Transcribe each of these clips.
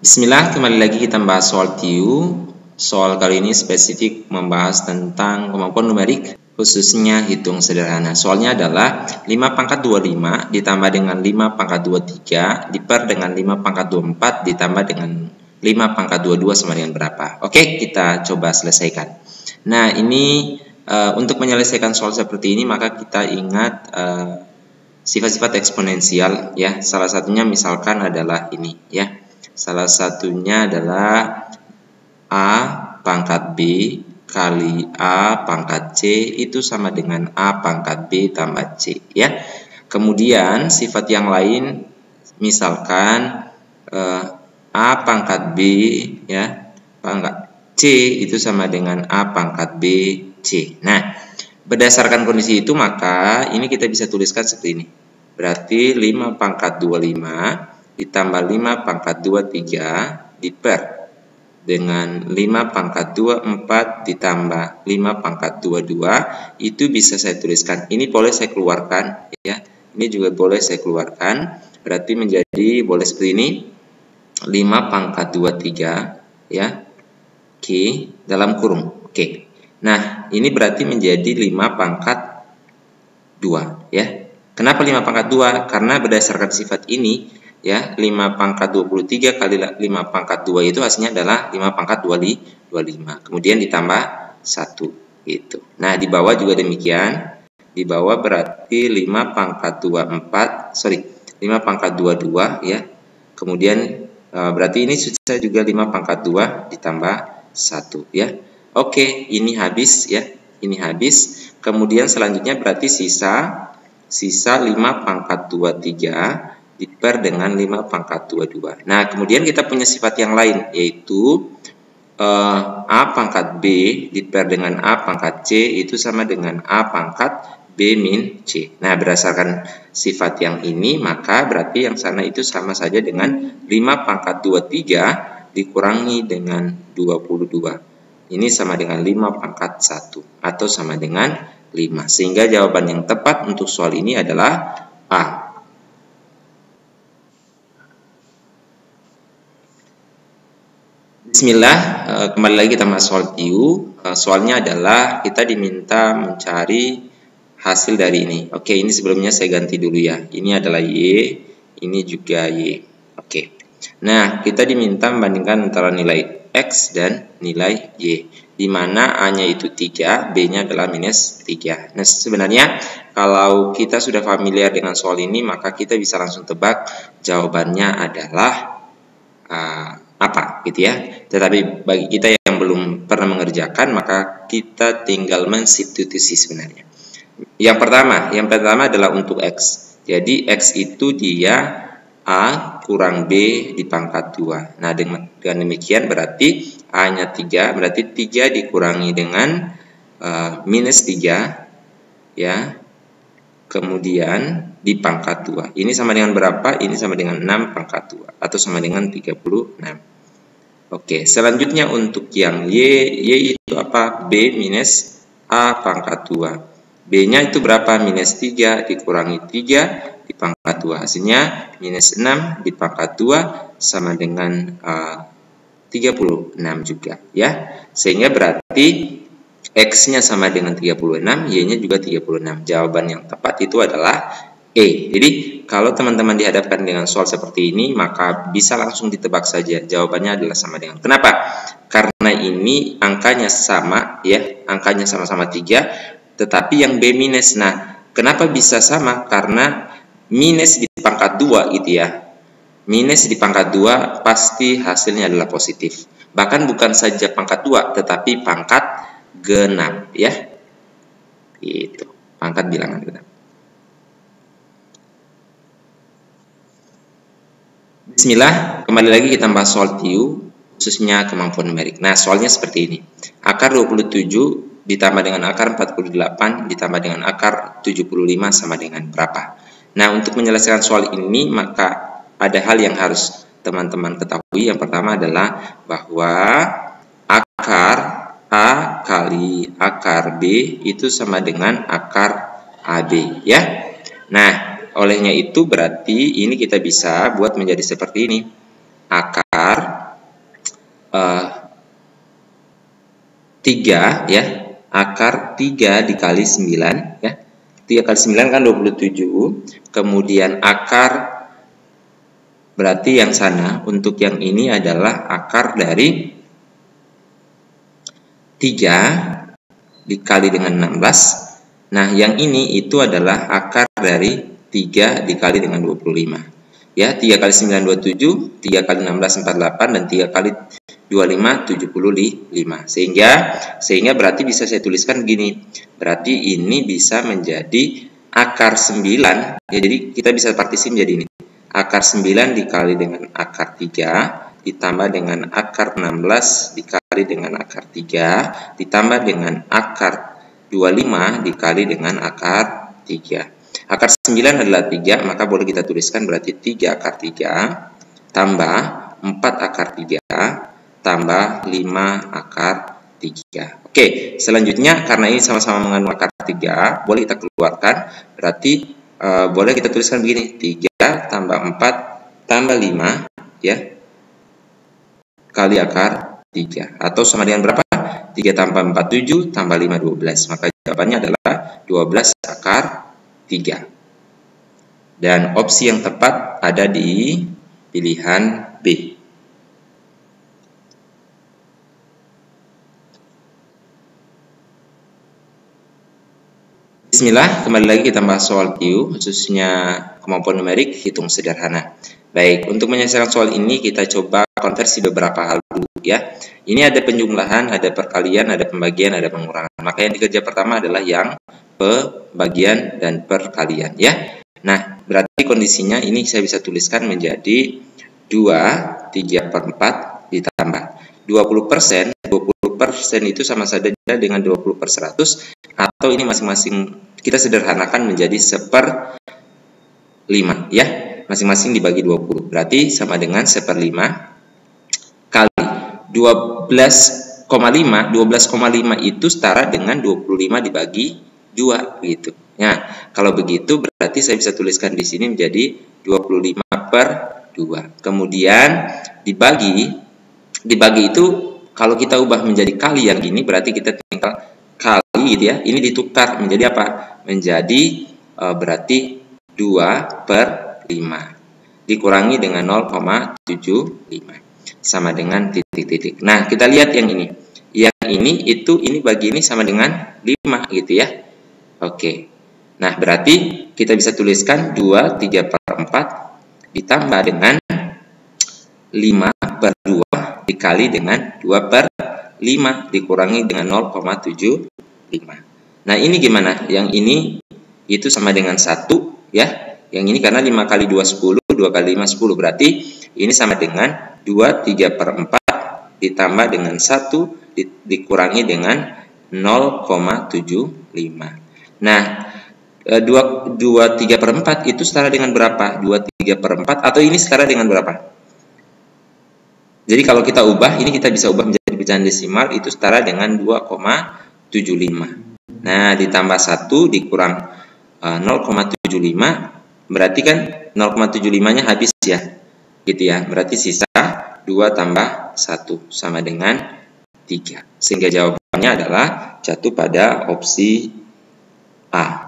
Bismillah, kembali lagi kita membahas soal TIU. Soal kali ini spesifik membahas tentang kemampuan numerik, khususnya hitung sederhana. Soalnya adalah 5 pangkat 25 ditambah dengan 5 pangkat 23 diper dengan 5 pangkat 24 ditambah dengan 5 pangkat 22 sama dengan berapa? Oke, kita coba selesaikan. Nah, ini untuk menyelesaikan soal seperti ini maka kita ingat sifat-sifat eksponensial ya. Salah satunya misalkan adalah ini ya. Salah satunya adalah A pangkat B kali A pangkat C itu sama dengan A pangkat B tambah C ya. Kemudian sifat yang lain misalkan A pangkat B ya pangkat C itu sama dengan A pangkat B C. Nah, berdasarkan kondisi itu maka ini kita bisa tuliskan seperti ini. Berarti 5 pangkat 25 ditambah 5 pangkat 23 diper dengan 5 pangkat 24 ditambah 5 pangkat 22 itu bisa saya tuliskan. Ini boleh saya keluarkan ya. Ini juga boleh saya keluarkan. Berarti menjadi boleh seperti ini. 5 pangkat 23 ya. Oke, dalam kurung. Oke. Nah, ini berarti menjadi 5 pangkat 2 ya. Kenapa 5 pangkat 2? Karena berdasarkan sifat ini ya, 5 pangkat 23 kali 5 pangkat 2 itu hasilnya adalah 5 pangkat 25. Kemudian ditambah 1 gitu. Nah, di bawah juga demikian. Di bawah berarti 5 pangkat 5 pangkat 22 ya. Kemudian berarti ini susah juga 5 pangkat 2 ditambah 1 ya. Oke, ini habis ya. Ini habis. Kemudian selanjutnya berarti sisa 5 pangkat 23 diper dengan 5 pangkat 22. Nah, kemudian kita punya sifat yang lain, yaitu A pangkat B diper dengan A pangkat C itu sama dengan A pangkat B min C. Nah, berdasarkan sifat yang ini, maka berarti yang sana itu sama saja dengan 5 pangkat 23 dikurangi dengan 22. Ini sama dengan 5 pangkat 1 atau sama dengan 5. Sehingga jawaban yang tepat untuk soal ini adalah A. Bismillah, kembali lagi kita masuk soal TIU. Soalnya adalah kita diminta mencari hasil dari ini. Oke, ini sebelumnya saya ganti dulu ya. Ini adalah Y, ini juga Y. Oke. Nah, kita diminta membandingkan antara nilai X dan nilai Y. Di mana A-nya itu 3, B-nya adalah minus 3. Nah, sebenarnya kalau kita sudah familiar dengan soal ini, maka kita bisa langsung tebak jawabannya adalah apa gitu ya. Tetapi bagi kita yang belum pernah mengerjakan, maka kita tinggal mensubstitusi sebenarnya. Yang pertama adalah untuk X. Jadi X itu dia A kurang B di pangkat 2. Nah, dengan demikian berarti A-nya 3, berarti 3 dikurangi dengan minus 3 ya. Kemudian di pangkat 2. Ini sama dengan berapa? Ini sama dengan 6 pangkat 2 atau sama dengan 36. Oke, selanjutnya untuk yang Y itu apa? B minus A pangkat 2. B-nya itu berapa? Minus 3 dikurangi 3 di pangkat 2. Hasilnya minus 6 di pangkat 2 sama dengan 36 juga ya. Sehingga berarti X-nya sama dengan 36, Y-nya juga 36. Jawaban yang tepat itu adalah E. Jadi, kalau teman-teman dihadapkan dengan soal seperti ini, maka bisa langsung ditebak saja. Jawabannya adalah sama dengan. Kenapa? Karena ini angkanya sama, ya. Angkanya sama-sama 3, tetapi yang B minus. Nah, kenapa bisa sama? Karena minus di pangkat 2 gitu ya. Minus di pangkat 2 pasti hasilnya adalah positif. Bahkan bukan saja pangkat 2, tetapi pangkat genap ya. Gitu. Pangkat bilangan genap. Bismillah, kembali lagi kita bahas soal TIU, khususnya kemampuan numerik. Nah, soalnya seperti ini. Akar 27 ditambah dengan akar 48 ditambah dengan akar 75 sama dengan berapa? Nah, untuk menyelesaikan soal ini maka ada hal yang harus teman-teman ketahui. Yang pertama adalah bahwa akar A kali akar B itu sama dengan akar AB ya. Nah, olehnya itu berarti ini kita bisa buat menjadi seperti ini. Akar 3 ya, akar 3 dikali 9 ya. 3 kali 9 kan 27. Kemudian akar, berarti yang sana untuk yang ini adalah akar dari 3 dikali dengan 16. Nah, yang ini itu adalah akar dari 3 dikali dengan 25. Ya, 3 kali 9 27, 3 kali 16 48, dan 3 kali 25 75. Sehingga berarti bisa saya tuliskan begini. Berarti ini bisa menjadi akar 9. Ya, jadi kita bisa partisi menjadi ini. Akar 9 dikali dengan akar 3 ditambah dengan akar 16 dikali dengan akar 3 ditambah dengan akar 25 dikali dengan akar 3. Akar 9 adalah 3, maka boleh kita tuliskan berarti 3 akar 3 tambah 4 akar 3 tambah 5 akar 3. Oke, selanjutnya karena ini sama-sama mengandung akar 3, boleh kita keluarkan. Berarti boleh kita tuliskan begini, 3 tambah 4 tambah 5 ya, kali akar 3. Atau sama dengan berapa? 3 tambah 4 7 tambah 5 12. Maka jawabannya adalah 12 akar 3. Dan opsi yang tepat ada di pilihan B. Bismillah, kembali lagi kita bahas soal Q, khususnya kemampuan numerik hitung sederhana. Baik, untuk menyelesaikan soal ini kita coba konversi beberapa hal dulu ya. Ini ada penjumlahan, ada perkalian, ada pembagian, ada pengurangan. Maka yang dikerja pertama adalah yang pembagian dan perkalian ya. Nah, berarti kondisinya ini saya bisa tuliskan menjadi 2 3/4 ditambah 20%. 20% itu sama saja dengan 20/100, atau ini masing-masing kita sederhanakan menjadi 1/5 ya. Masing-masing dibagi 20. Berarti sama dengan 1/5 kali 12,5. 12,5 itu setara dengan 25 dibagi 2 gitu. Nah, kalau begitu berarti saya bisa tuliskan di sini menjadi 25/2. Kemudian dibagi itu kalau kita ubah menjadi kali yang gini, berarti kita tinggal kali gitu ya. Ini ditukar menjadi apa? Menjadi berarti 2/5 dikurangi dengan 0,75 sama dengan titik-titik. Nah, kita lihat yang ini. Yang ini bagi ini sama dengan 5 gitu ya. Oke. Nah, berarti kita bisa tuliskan 2 3/4 ditambah dengan 5/2 dikali dengan 2/5 dikurangi dengan 0,75. Nah, ini gimana? Yang ini itu sama dengan 1 ya. Yang ini karena 5 kali 2 10, 2 kali 5 10. Berarti ini sama dengan 2 3/4 ditambah dengan 1 dikurangi dengan 0,75. Nah, 2 3/4 itu setara dengan berapa? 2 3/4 atau ini setara dengan berapa? Jadi kalau kita ubah, ini kita bisa ubah menjadi pecahan desimal, itu setara dengan 2,75. Nah, ditambah 1 dikurang 0,75, berarti kan 0,75-nya habis ya. Gitu ya. Berarti sisa 2 tambah 1 sama dengan 3. Sehingga jawabannya adalah jatuh pada opsi A.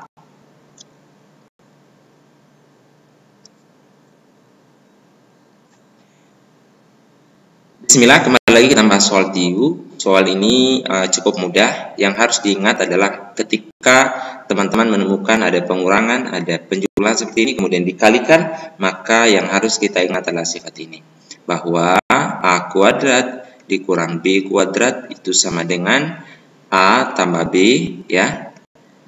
Bismillah, kembali lagi kita bahas soal TIU. Soal ini cukup mudah. Yang harus diingat adalah ketika teman-teman menemukan ada pengurangan, ada penjumlahan seperti ini, kemudian dikalikan, maka yang harus kita ingat adalah sifat ini. Bahwa A kuadrat dikurang B kuadrat itu sama dengan A tambah B ya,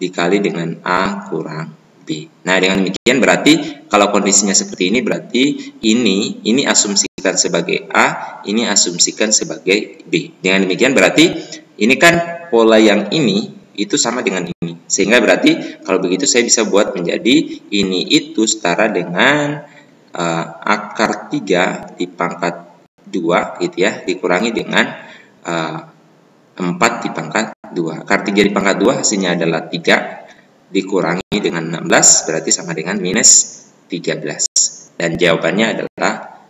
dikali dengan A kurang B. Nah, dengan demikian berarti kalau kondisinya seperti ini, berarti ini asumsikan sebagai A, ini asumsikan sebagai B. Dengan demikian berarti ini kan pola yang ini itu sama dengan ini. Sehingga berarti kalau begitu saya bisa buat menjadi ini itu setara dengan akar 3 di pangkat 2 gitu ya, dikurangi dengan 4 di pangkat 2. Akar 3 di pangkat 2 hasilnya adalah 3 dikurangi dengan 16, berarti sama dengan minus 13. Dan jawabannya adalah